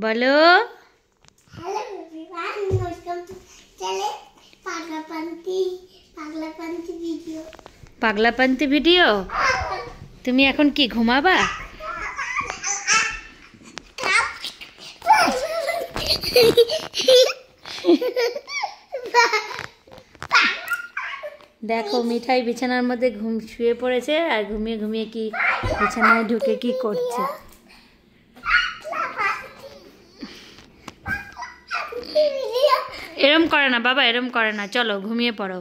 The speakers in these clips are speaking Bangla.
বলো। Hello everyone, welcome to channel Pagalpanti video. Pagalpanti video. তুমি এখন কি ঘুমাবা? দেখো মিঠাই বিছানার মধ্যে শুয়ে পড়েছে আর ঘুমিয়ে ঘুমিয়ে কি বিছানায় ঢুকে কি করছে। এরম করে না বাবা, এরম করে না, চলো ঘুমিয়ে পড়ো।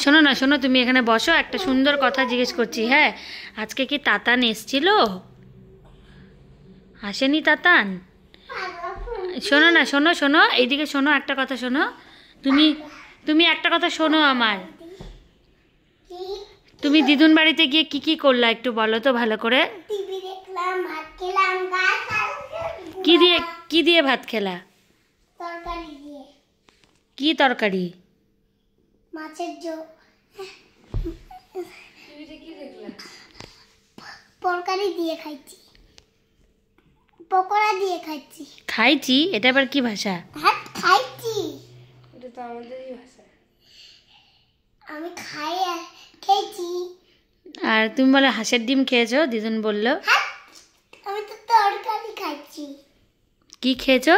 শোনো না, শোনো, তুমি এখানে বসো, একটা সুন্দর কথা জিজ্ঞেস করছি। হ্যাঁ, আজকে কি তাতান এসছিল? আসেনি তাতান? শোনো না, শোনো শোনো, এইদিকে শোনো, একটা কথা শোনো। তুমি একটা কথা শোনো আমার। তুমি দিদুন বাড়িতে গিয়ে কি কি করলা একটু বলো তো ভালো করে। টিভি দেখলাম, ভাত খেলাম, কি দিয়ে ভাত খেলা? তরকারি দিয়ে। কি তরকারি? মাছের ঝোল। তরকারি দিয়ে খাইছি, পকোড়া দিয়ে খাইছি। খাইছি? এটা আবার কি ভাষা? ভাত খাইছি, এটা তো আমাদেরই ভাষা। আমি খেয়েছি। আর তুমি বলে হাঁসের ডিম খেয়েছো, দিদুন বললো। আমি তো তরকারি খাইছি। কি খেয়েছো?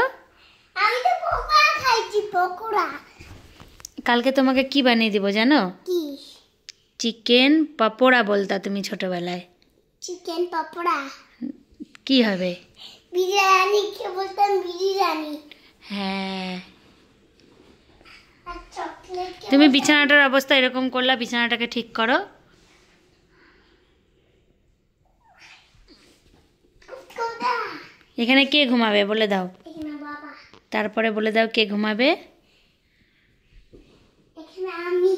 আমি তো পকোড়া খাইছি, পকোড়া। কালকে তোমাকে কি বানিয়ে দিব জানো? কি? চিকেন পকোড়া বলতা তুমি ছোটবেলায়। চিকেন পকোড়া। কি হবে? বিরিয়ানি কে বলতাম, বিরিয়ানি। হ্যাঁ, আর চকলেট। তুমি বিছানাটার অবস্থা এরকম করলা, বিছানাটাকে ঠিক করো। এখানে কে ঘুমাবে বলে দাও। এখানে বাবা, তারপরে বলে দাও কে ঘুমাবে। এখানে আমি।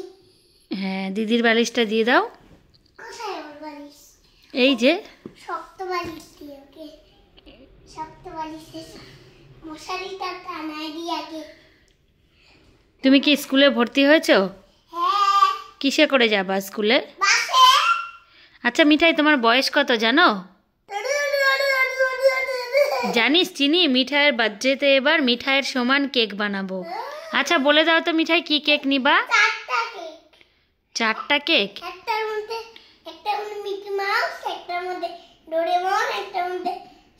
হ্যাঁ, দিদির বালিশটা দিয়ে দাও। কোথায় ওর বালিশ? এই যে শক্ত বালিশ দিয়ে ওকে। শক্ত বালিশে মশারিটা টানায় দিয়ে আগে। তুমি কি স্কুলে ভর্তি হয়েছো? হ্যাঁ, কিসে করে যাবা স্কুলে? বাসে। আচ্ছা মিঠাই, তোমার বয়স কত জানো? জানিস চিনি, মিঠাইয়ের বার্থডেতে এবার মিঠাইয়ের সমান কেক বানাবো। আচ্ছা বলে দাও তো মিঠাই, কি কেক নিবা? 4টা কেক। 4টা কেক? একটার মধ্যে মিকি মাউস, একটার মধ্যে ডোরেমন, একটার মধ্যে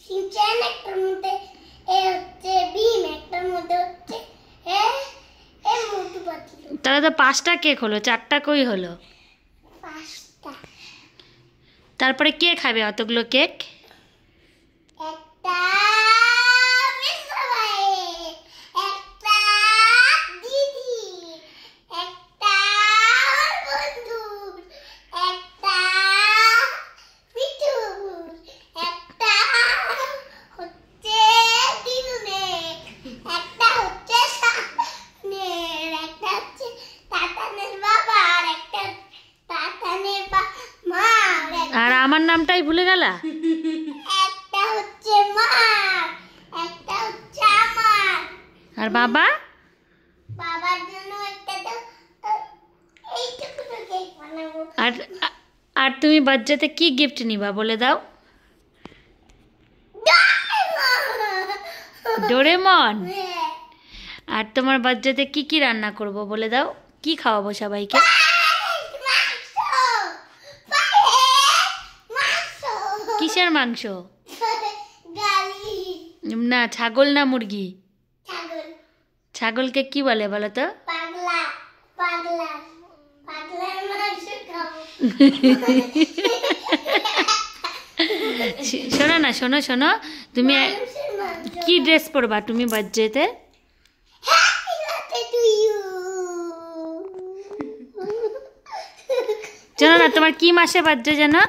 শিনচ্যান, একটার মধ্যে হচ্ছে বিম, একটার মধ্যে হচ্ছে মোটু পাতলু। তাহলে তো 5টা কেক হলো, 4টা কই হলো? 5টা। তারপরে কে খাবে অতগুলো কেক? একটা মিসা ভাই, একটা দিদি, একটা আমার বন্ধু, একটা পিটু, একটা হচ্ছে দিদুনের, একটা হচ্ছে সানের, একটা হচ্ছে তাতানের বাবা, আর একটা তাতানের মা, আর আমার নামটাই ভুলে গেলা? একটা হচ্ছে মার, একটা হচ্ছে আমার। আর বাবা? বাবার জন্য একটা তো এইটুকু তো কেক বানাবো। আর আর তুমি বার্থডেতে কি গিফট নিবা বলে দাও। ডোরেমন? হ্যাঁ। আর তোমার বার্থডেতে কি কি রান্না করব বলে দাও, কি খাওয়াবো সবাইকে? কিসের মাংস? না, ছাগল না মুরগি? ছাগলকে কি বলে বলো তো? শোনো না, শোনো শোনো, তুমি কি ড্রেস পরবা তুমি বার্থডেতে? জানো না তোমার কি মাসে বার্থডে জানো?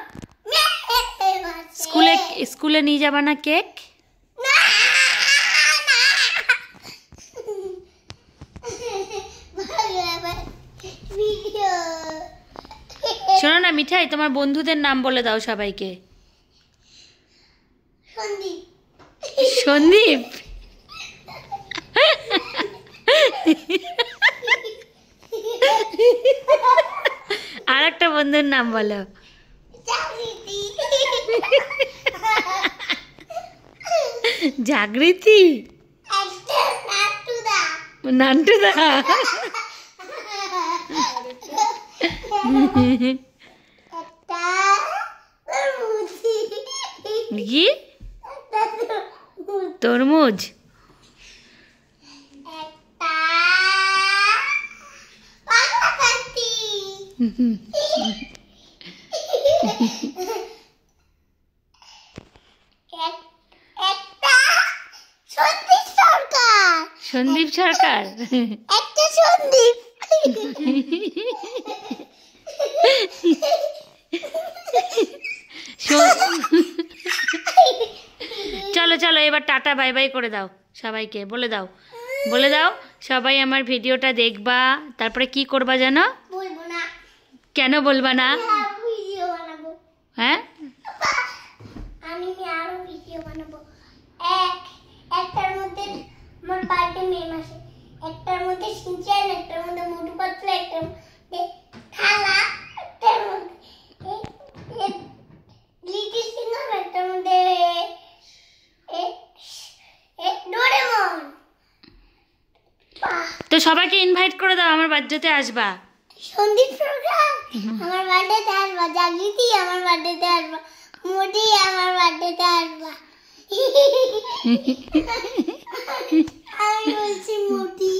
স্কুলে নিয়ে যাবা না কেক? শোনো না মিঠাই, তোমার বন্ধুদের নাম বলে দাও সবাইকে। সন্দীপ? আর একটা বন্ধুর নাম বলো। জাগৃতি, একটা নাটুদা। নান্টুদা। একটা তরমুজি। কি? একটা তরমুজ। তরমুজ। একটা পাগলাকান্তি। একটা সন্দীপ সরকার। সন্দীপ সরকার। একটা সন্দীপ। চলো চলো এবার টাটা বাই বাই করে দাও সবাইকে, বলে দাও, বলে দাও সবাই আমার ভিডিওটা দেখবা, তারপরে কি করবা জানো? বলবো না। কেন বলবা না? আরো ভিডিও বানাবো। হ্যাঁ, আমি আরো ভিডিও বানাবো। একটার মধ্যে আমার বার্থডে মে মাসে, একটার মধ্যে সিনচান, একটার মধ্যে মোটু পাতলু, একটার মধ্যে থালা, একটার মধ্যে লিটিল সিঙ্গার, একটার মধ্যে ডোরেমন। তো সবাইকে ইনভাইট করে দাও, আমার বার্থডেতে আসবা। সন্দীপ সরকার আমার বার্থডেতে আসবা, জাগৃতি আমার বার্থডেতে আসবা, মোটি আমার বার্থডেতে আসবা। আমি বলছি মোটি,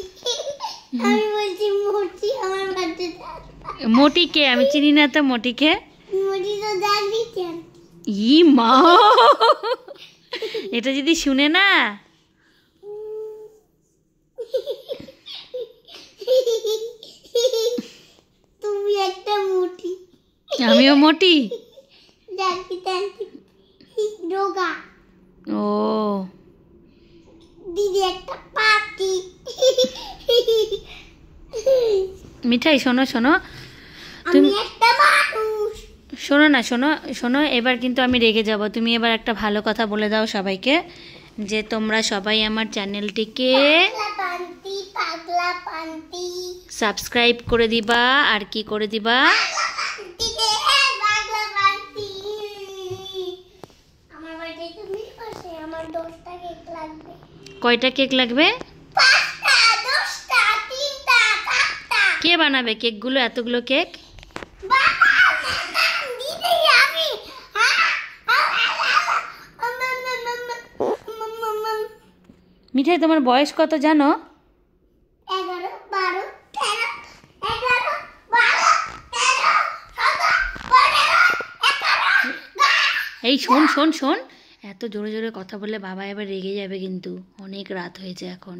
আমি বলছি মোটি আমার বার্থডেতে আসবা। মোটিকে আমি চিনি না তো, মোটিকে। মোটি তো জাগৃতি। ই মা, এটা যদি শুনে না। তুমি একটা মোটি, আমিও মোটি। জাগৃতি রোগা, ও দিদি একটা পাতি। মিঠাই শোনো শোনো, আমি একটা মানুষ। শোনো না, শোনো শোনো, এবার কিন্তু আমি রেগে যাব। তুমি এবার একটা ভালো কথা বলে দাও সবাইকে, যে তোমরা সবাই আমার চ্যানেলটিকে পাগলা পান্তি, পাগলা পান্তি, সাবস্ক্রাইব করে দিবা, আর কি করে দিবা? পাগলা পান্তি। আমার বাড়িতে তুমি পাশে, আমার 10টা কেক লাগবে। কয়টা কেক লাগবে? 5টা, 10টা, 3টা, 4টা। কে বানাবে কেকগুলো, এতগুলো কেক? বাবা, দিদি আমি। মিঠাই তোমার বয়স কত জানো? 11, 12, 13, 11, 12, 13, 14, 15, 11। এই শোন শোন শোন, এত জোরে জোরে কথা বললে বাবা এবার রেগে যাবে কিন্তু, অনেক রাত হয়েছে এখন।